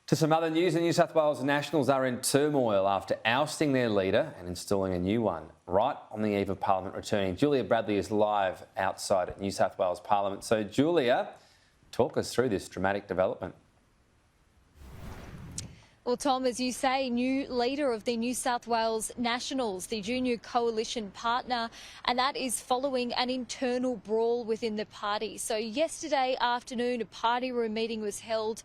To some other news, the New South Wales Nationals are in turmoil after ousting their leader and installing a new one right on the eve of Parliament returning. Julia Bradley is live outside at New South Wales Parliament. So, Julia, talk us through this dramatic development. Well, Tom, as you say, new leader of the New South Wales Nationals, the junior coalition partner, and that is following an internal brawl within the party. So yesterday afternoon, a party room meeting was held,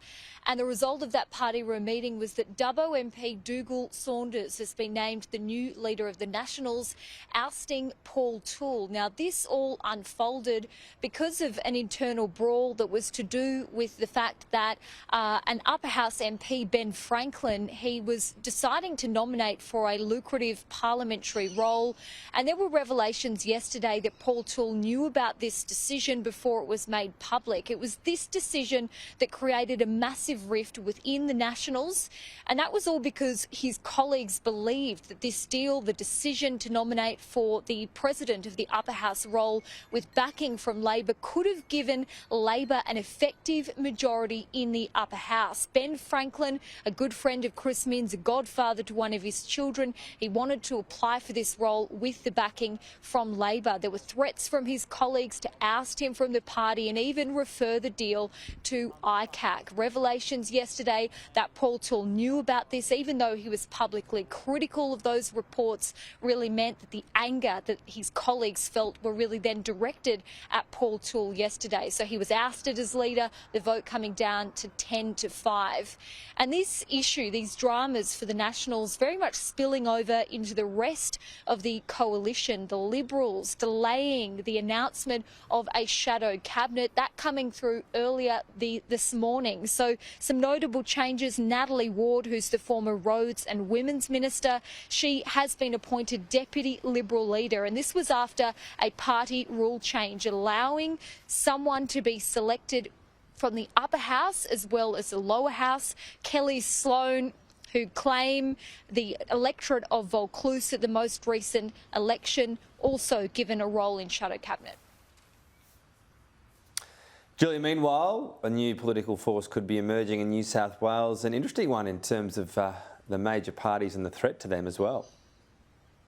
and the result of that party room meeting was that Dubbo MP Dugald Saunders has been named the new leader of the Nationals, ousting Paul Toole. Now, this all unfolded because of an internal brawl that was to do with the fact that an upper house MP, Ben Franklin, he was deciding to nominate for a lucrative parliamentary role, and there were revelations yesterday that Paul Toole knew about this decision before it was made public. It was this decision that created a massive rift within the Nationals, and that was all because his colleagues believed that this deal, the decision to nominate for the president of the upper house role with backing from Labor, could have given Labor an effective majority in the upper house. Ben Franklin, a good friend of Chris Minns, a godfather to one of his children, he wanted to apply for this role with the backing from Labor. There were threats from his colleagues to oust him from the party and even refer the deal to ICAC. Revelations yesterday that Paul Toole knew about this, even though he was publicly critical of those reports, really meant that the anger that his colleagues felt were really then directed at Paul Toole yesterday. So he was ousted as leader, the vote coming down to 10-5. And this issue, these dramas for the Nationals, very much spilling over into the rest of the coalition. The Liberals delaying the announcement of a shadow cabinet, that coming through earlier this morning. So some notable changes. Natalie Ward, who's the former Roads and Women's Minister, she has been appointed Deputy Liberal Leader, and this was after a party rule change allowing someone to be selected from the upper house as well as the lower house. Kelly Sloan, who claim the electorate of Vaucluse at the most recent election, also given a role in shadow cabinet. Julia, meanwhile, a new political force could be emerging in New South Wales, an interesting one in terms of the major parties and the threat to them as well.